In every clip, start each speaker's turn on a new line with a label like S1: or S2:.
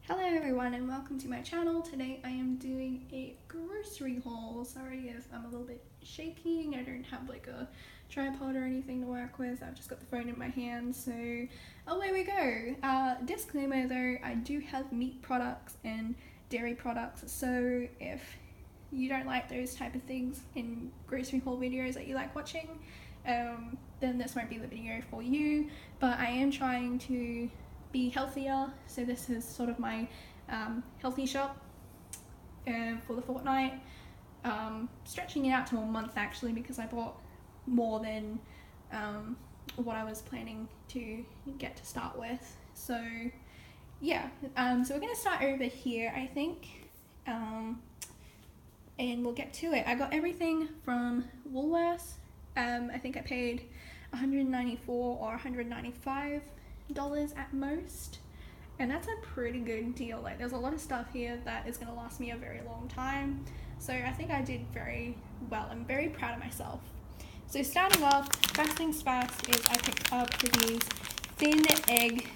S1: Hello everyone and welcome to my channel. Today I am doing a grocery haul. Sorry if I'm a little bit shaking. I don't have like a tripod or anything to work with. I've just got the phone in my hand, so away we go. Disclaimer though, I do have meat products and dairy products, so if you don't like those type of things in grocery haul videos that you like watching, then this won't be the video for you. But I am trying to be healthier, so this is sort of my healthy shop for the fortnight, stretching it out to a month actually, because I bought more than what I was planning to get to start with. So yeah, so we're gonna start over here, I think, and we'll get to it. I got everything from Woolworths. I think I paid $194 or $195 at most, and that's a pretty good deal. Like, there's a lot of stuff here that is going to last me a very long time, so I think I did very well. I'm very proud of myself. So starting off, first things first is I picked up these thin egg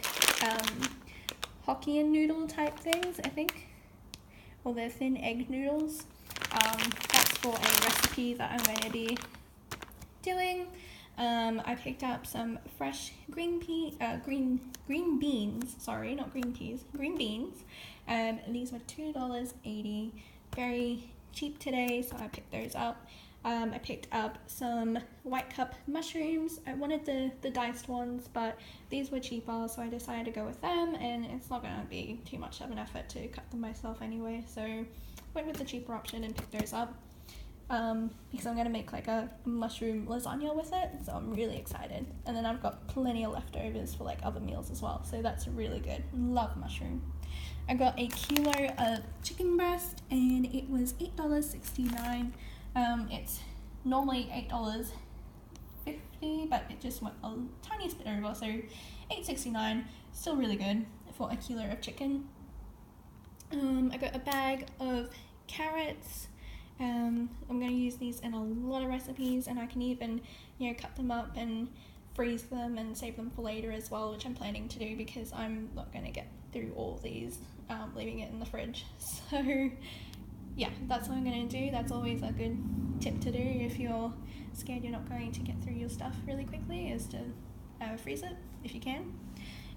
S1: Hokkien noodle type things, I think, or they're thin egg noodles. That's for a recipe that I'm going to be doing. I picked up some fresh green beans, sorry, not green peas, green beans. These were $2.80, very cheap today, so I picked those up. I picked up some white cup mushrooms. I wanted the diced ones, but these were cheaper, so I decided to go with them, and it's not going to be too much of an effort to cut them myself anyway, so went with the cheaper option and picked those up. Because I'm going to make like a mushroom lasagna with it, so I'm really excited. And then I've got plenty of leftovers for like other meals as well, so that's really good. Love mushroom. I got a kilo of chicken breast, and it was $8.69. It's normally $8.50, but it just went a tiny bit over, so $8.69, still really good for a kilo of chicken. I got a bag of carrots. I'm going to use these in a lot of recipes, and I can even, cut them up and freeze them and save them for later as well, which I'm planning to do because I'm not going to get through all these leaving it in the fridge. So yeah, that's what I'm going to do. That's always a good tip to do if you're scared you're not going to get through your stuff really quickly, is to freeze it if you can.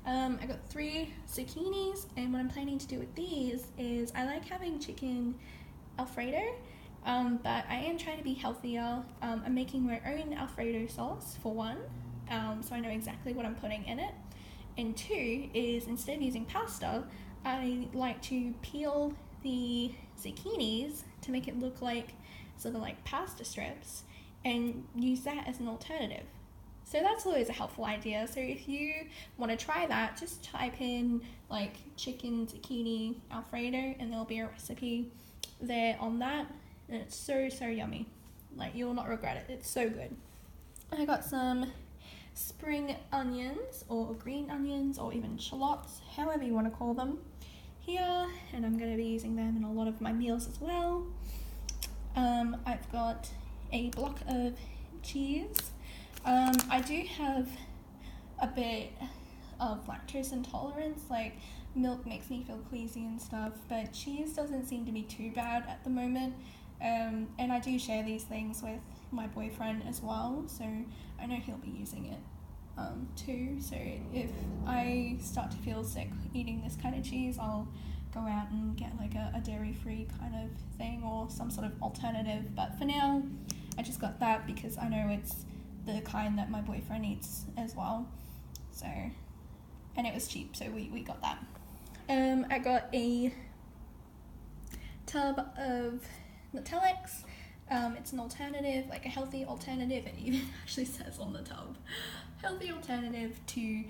S1: I got 3 zucchinis, and what I'm planning to do with these is I like having chicken Alfredo. But I am trying to be healthier. I'm making my own Alfredo sauce, for one, so I know exactly what I'm putting in it. And 2 is, instead of using pasta, I like to peel the zucchinis to make it look like sort of like pasta strips and use that as an alternative. So that's always a helpful idea. So if you want to try that, just type in like chicken zucchini Alfredo and there'll be a recipe there on that. And it's so yummy. Like, you'll not regret it. It's so good. I got some spring onions, or green onions, or even shallots, however you want to call them, here, and I'm going to be using them in a lot of my meals as well. I've got a block of cheese. I do have a bit of lactose intolerance, like milk makes me feel queasy and stuff, but cheese doesn't seem to be too bad at the moment. And I do share these things with my boyfriend as well, so I know he'll be using it too. So if I start to feel sick eating this kind of cheese, I'll go out and get like a dairy-free kind of thing or some sort of alternative. But for now, I just got that because I know it's the kind that my boyfriend eats as well. So, and it was cheap, so we got that. I got a tub of Nutellix. It's an alternative, like a healthy alternative. It even actually says on the tub, healthy alternative to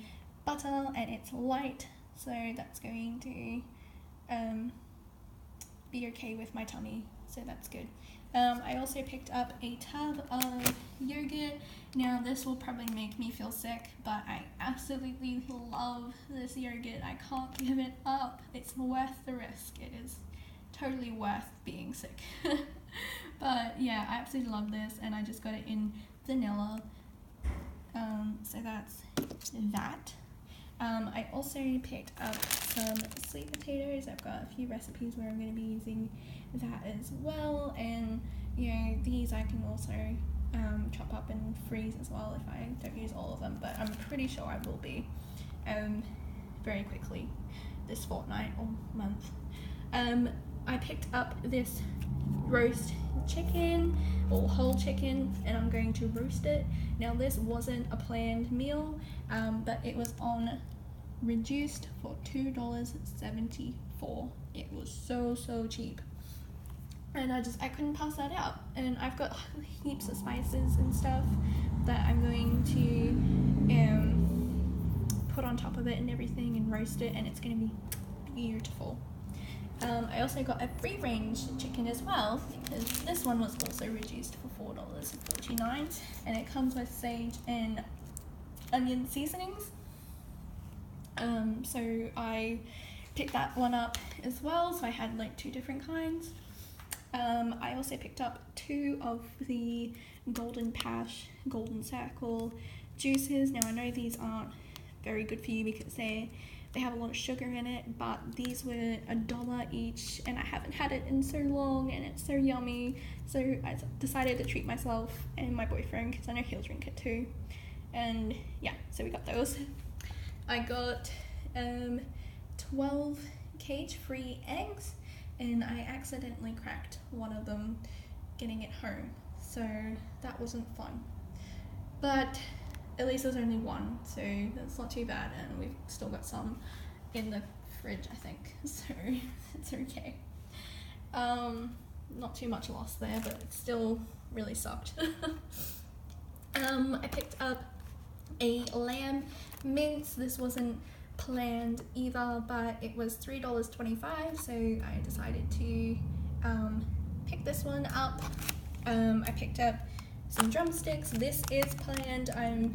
S1: butter, and it's light, so that's going to be okay with my tummy, so that's good. I also picked up a tub of yogurt. Now this will probably make me feel sick, but I absolutely love this yogurt. I can't give it up. It's worth the risk. It is totally worth being sick. But yeah, I absolutely love this, and I just got it in vanilla. So that's that. I also picked up some sweet potatoes. I've got a few recipes where I'm going to be using that as well, and you know, these I can also chop up and freeze as well if I don't use all of them, but I'm pretty sure I will be very quickly this fortnight or month. I picked up this roast chicken or whole chicken, and I'm going to roast it. Now this wasn't a planned meal, but it was on reduced for $2.74. It was so cheap, and I couldn't pass that out. And I've got heaps of spices and stuff that I'm going to put on top of it and everything and roast it, and it's going to be beautiful. I also got a free range chicken as well, because this one was also reduced for $4.49, and it comes with sage and onion seasonings. So I picked that one up as well, so I had like 2 different kinds. I also picked up 2 of the Golden Pash Golden Circle juices. Now I know these aren't very good for you because they have a lot of sugar in it, but these were $1 each, and I haven't had it in so long, and it's so yummy. So I decided to treat myself and my boyfriend, because I know he'll drink it too. And yeah, so we got those. I got 12 cage-free eggs, and I accidentally cracked one of them getting it home, so that wasn't fun. But at least there's only one, so that's not too bad, and we've still got some in the fridge, I think, so it's okay. Not too much loss there, but it still really sucked. I picked up a lamb mince. This wasn't planned either, but it was $3.25, so I decided to pick this one up. I picked up some drumsticks. This is planned. I'm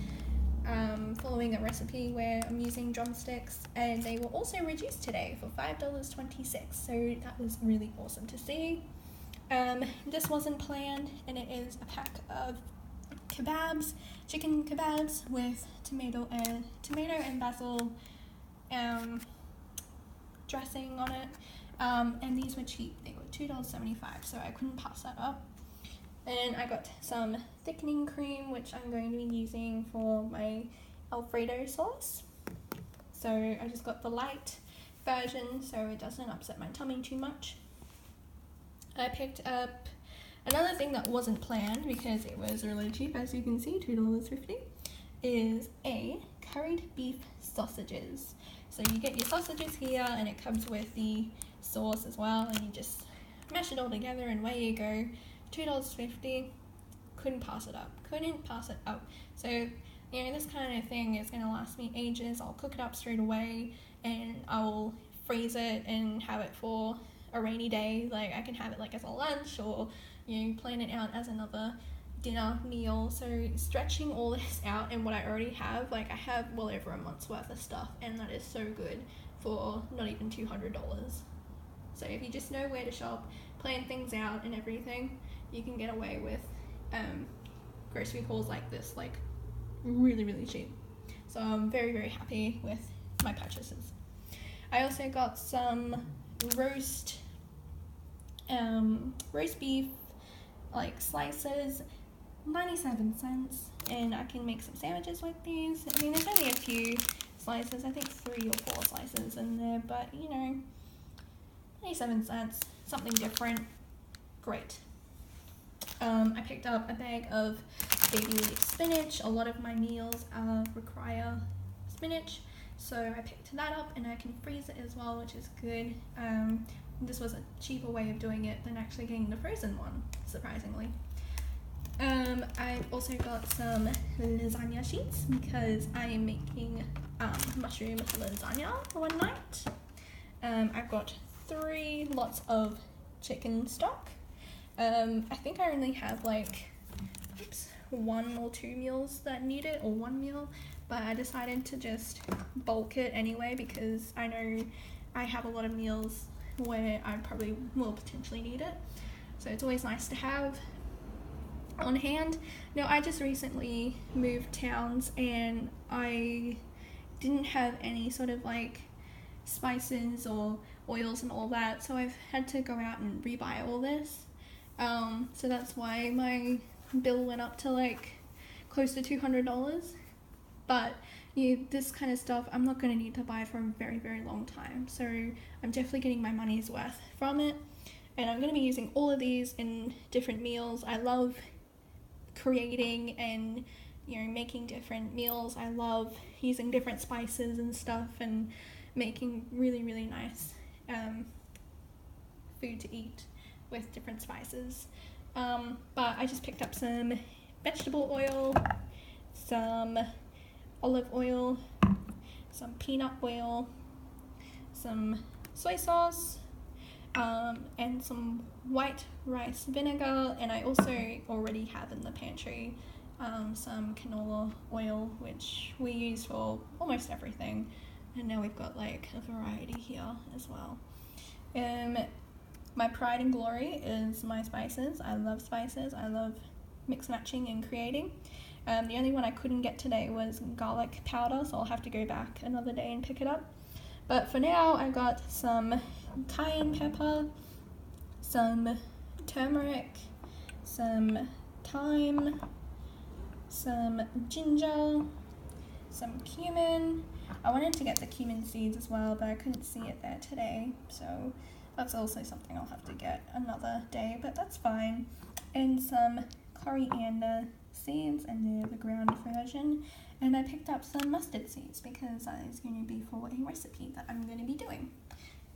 S1: following a recipe where I'm using drumsticks, and they were also reduced today for $5.26, so that was really awesome to see. This wasn't planned, and it is a pack of kebabs, chicken kebabs with tomato and basil dressing on it, and these were cheap. They were $2.75, so I couldn't pass that up. And I got some thickening cream, which I'm going to be using for my Alfredo sauce. So I just got the light version so it doesn't upset my tummy too much. I picked up another thing that wasn't planned because it was really cheap, as you can see, $2.50, is a curried beef sausages. So you get your sausages here, and it comes with the sauce as well, and you just mash it all together, and away you go. $2.50, couldn't pass it up. So, you know, this kind of thing is going to last me ages. I'll cook it up straight away, and I'll freeze it and have it for a rainy day. Like, I can have it like as a lunch, or, you know, plan it out as another dinner meal. So stretching all this out, and what I already have, like, I have well over a month's worth of stuff, and that is so good for not even $200. So if you just know where to shop, plan things out and everything, you can get away with grocery hauls like this, like really cheap. So I'm very happy with my purchases. I also got some roast beef like slices, 97 cents, and I can make some sandwiches with these. I mean, there's only a few slices, I think 3 or 4 slices in there, but you know, 97 cents, something different, great. I picked up a bag of baby leaf spinach. A lot of my meals require spinach, so I picked that up, and I can freeze it as well, which is good. This was a cheaper way of doing it than actually getting the frozen one, surprisingly. I also got some lasagna sheets because I am making mushroom lasagna for one night. I've got 3 lots of chicken stock. I think I only have like 1 or 2 meals that need it, or 1 meal, but I decided to just bulk it anyway because I know I have a lot of meals where I probably will potentially need it. So it's always nice to have on hand. Now, I just recently moved towns, and I didn't have any sort of like spices or oils and all that, so I've had to go out and rebuy all this. So that's why my bill went up to like close to $200. But this kind of stuff I'm not going to need to buy for a very, very long time, so I'm definitely getting my money's worth from it. And I'm going to be using all of these in different meals. I love creating and making different meals. I love using different spices and stuff and making really, really nice food to eat with different spices. But I just picked up some vegetable oil, some olive oil, some peanut oil, some soy sauce, and some white rice vinegar, and I also already have in the pantry some canola oil, which we use for almost everything, and now we've got like a variety here as well. My pride and glory is my spices. I love spices. I love mix matching and creating. The only one I couldn't get today was garlic powder, so I'll have to go back another day and pick it up. But for now, I got some cayenne pepper, some turmeric, some thyme, some ginger, some cumin. I wanted to get the cumin seeds as well, but I couldn't see it there today, so that's also something I'll have to get another day, but that's fine. And some coriander seeds, and they're the ground version. And I picked up some mustard seeds because that is going to be for a recipe that I'm going to be doing.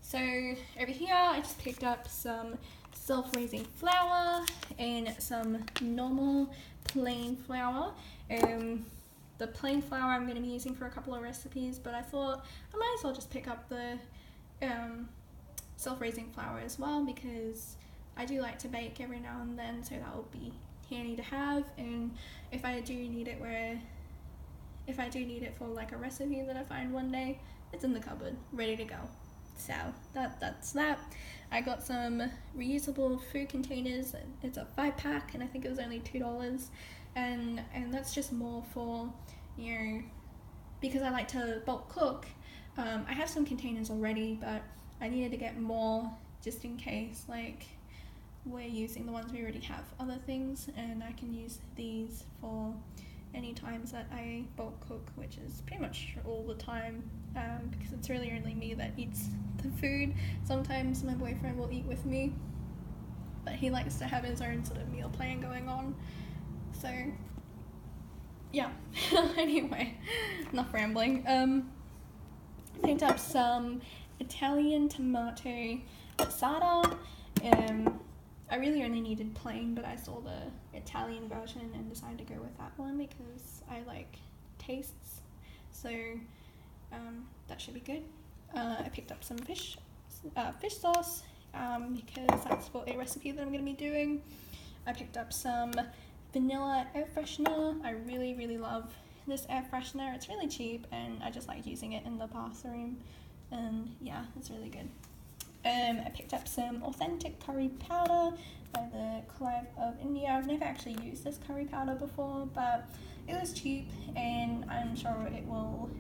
S1: So over here I just picked up some self-raising flour and some normal plain flour. The plain flour I'm going to be using for a couple of recipes, but I thought I might as well just pick up the self-raising flour as well, because I do like to bake every now and then, so that will be handy to have. And if I do need it for like a recipe that I find one day, it's in the cupboard ready to go. So that's that. I got some reusable food containers. It's a 5-pack, and I think it was only $2, and that's just more for, because I like to bulk cook. I have some containers already, but I needed to get more just in case like we're using the ones we already have other things, and I can use these for any times that I bulk cook, which is pretty much all the time, because it's really only me that eats the food. Sometimes my boyfriend will eat with me, but he likes to have his own sort of meal plan going on, so yeah. Anyway, enough rambling. Picked up some Italian tomato passata. I really only needed plain, but I saw the Italian version and decided to go with that one because I like tastes, so that should be good. I picked up some fish sauce because that's for a recipe that I'm going to be doing. I picked up some vanilla air freshener. I really, really love this air freshener. It's really cheap, and I just like using it in the bathroom, and yeah, it's really good. I picked up some authentic curry powder by the Clive of India. I've never actually used this curry powder before, but it was cheap, and I'm sure it will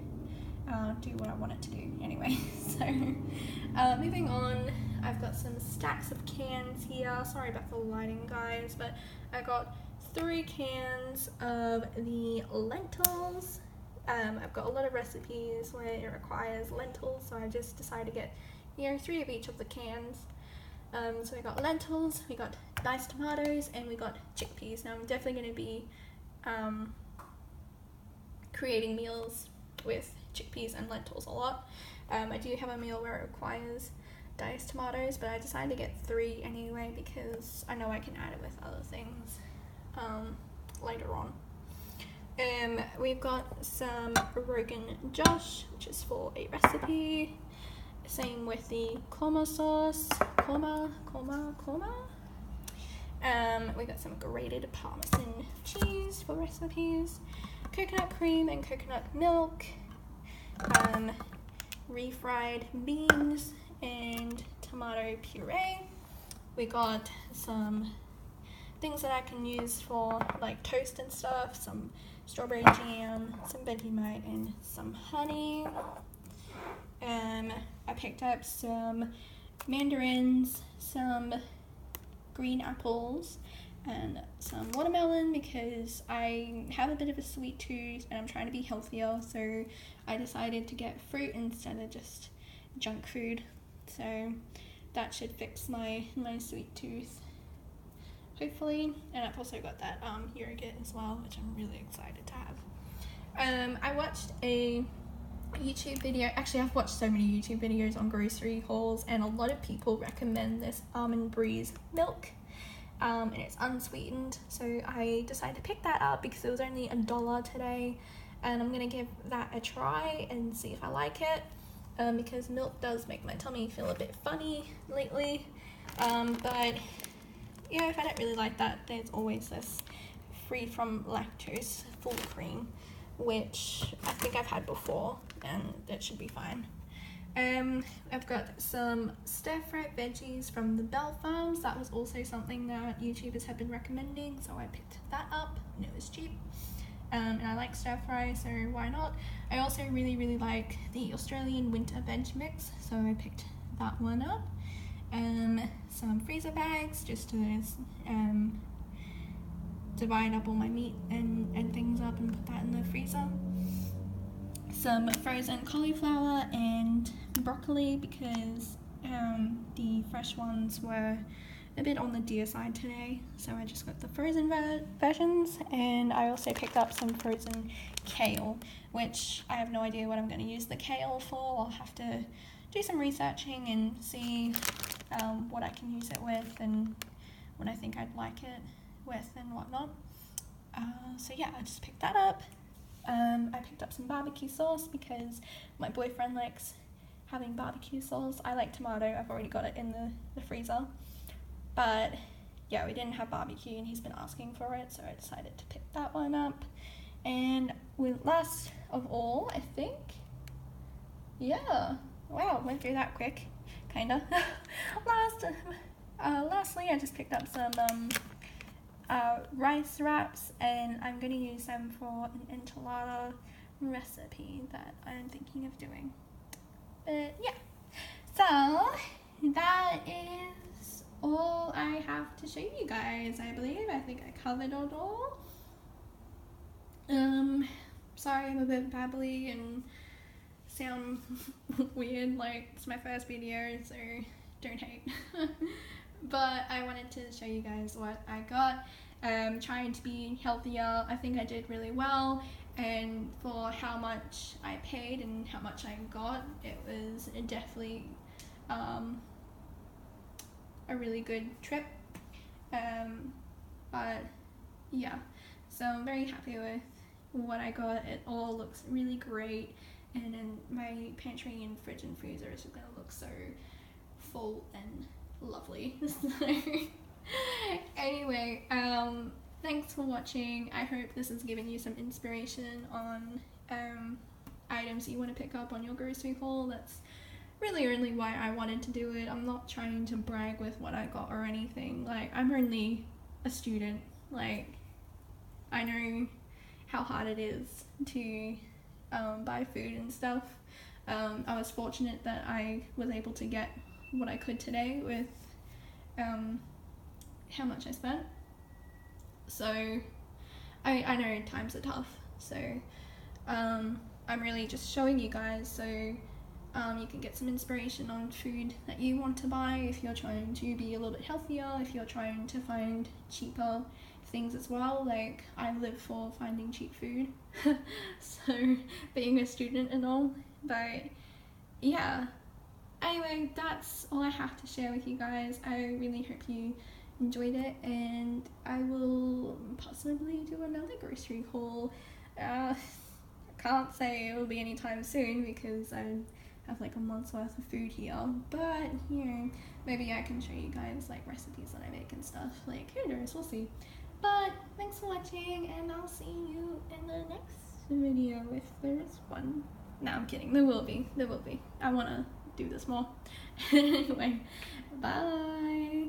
S1: do what I want it to do anyway. So moving on, I've got some stacks of cans here. Sorry about the lighting, guys, but I got 3 cans of the lentils. I've got a lot of recipes where it requires lentils, so I just decided to get 3 of each of the cans. So we got lentils, we got diced tomatoes, and we got chickpeas. Now I'm definitely going to be creating meals with chickpeas and lentils a lot. I do have a meal where it requires diced tomatoes, but I decided to get 3 anyway because I know I can add it with other things later on. We've got some Rogan Josh, which is for a recipe. Same with the korma sauce. Korma. We got some grated Parmesan cheese for recipes. Coconut cream and coconut milk. Refried beans and tomato puree. We got some things that I can use for like toast and stuff, some strawberry jam, some Vegemite, and some honey. I picked up some mandarins, some green apples, and some watermelon because I have a bit of a sweet tooth and I'm trying to be healthier, so I decided to get fruit instead of just junk food. So that should fix my sweet tooth, hopefully. And I've also got that yogurt as well, which I'm really excited to have. I watched a YouTube video. Actually, I've watched so many YouTube videos on grocery hauls, and a lot of people recommend this Almond Breeze milk, and it's unsweetened, so I decided to pick that up because it was only $1 today, and I'm gonna give that a try and see if I like it, because milk does make my tummy feel a bit funny lately, but yeah, if I don't really like that, there's always this free from lactose full cream, which I think I've had before, and that should be fine. I've got some stir-fried veggies from the Bell Farms. That was also something that YouTubers have been recommending, so I picked that up, and it was cheap. And I like stir-fry, so why not? I also really like the Australian winter veg mix, so I picked that one up. Some freezer bags, just to divide up all my meat and things up and put that in the freezer. Some frozen cauliflower and broccoli because the fresh ones were a bit on the dear side today, so I just got the frozen versions. And I also picked up some frozen kale, which I have no idea what I'm going to use the kale for. I'll have to do some researching and see what I can use it with and what I think I'd like it with and whatnot. So yeah, I just picked that up. I picked up some barbecue sauce because my boyfriend likes having barbecue sauce. I like tomato. I've already got it in the freezer, but yeah, we didn't have barbecue and he's been asking for it, so I decided to pick that one up. And last of all, I think, yeah, wow, went through that quick, kinda. Lastly, I just picked up some rice wraps, and I'm going to use them for an enchilada recipe that I'm thinking of doing. But yeah, so that is all I have to show you guys, I believe. I think I covered it all. Sorry I'm a bit babbly and sound weird, like it's my first video, so don't hate. But I wanted to show you guys what I got. Trying to be healthier. I think I did really well, and for how much I paid and how much I got, it was definitely a really good trip. But yeah, so I'm very happy with what I got. It all looks really great, and then my pantry and fridge and freezer is gonna look so full and lovely. So anyway, thanks for watching. I hope this is giving you some inspiration on items you want to pick up on your grocery haul. That's really only why I wanted to do it. I'm not trying to brag with what I got or anything. Like, I'm only a student. Like, I know how hard it is to buy food and stuff. I was fortunate that I was able to get what I could today with how much I spent. So I know times are tough, so I'm really just showing you guys so you can get some inspiration on food that you want to buy if you're trying to be a little bit healthier, if you're trying to find cheaper things as well. Like, I live for finding cheap food, so being a student and all. But yeah, anyway, that's all I have to share with you guys. I really hope you enjoyed it, and I will possibly do another grocery haul. I can't say it will be anytime soon because I have like a month's worth of food here, but you know, maybe I can show you guys like recipes that I make and stuff. Like, who knows, we'll see. But thanks for watching, and I'll see you in the next video if there is one. No, I'm kidding, there will be. I want to do this more. Anyway, bye.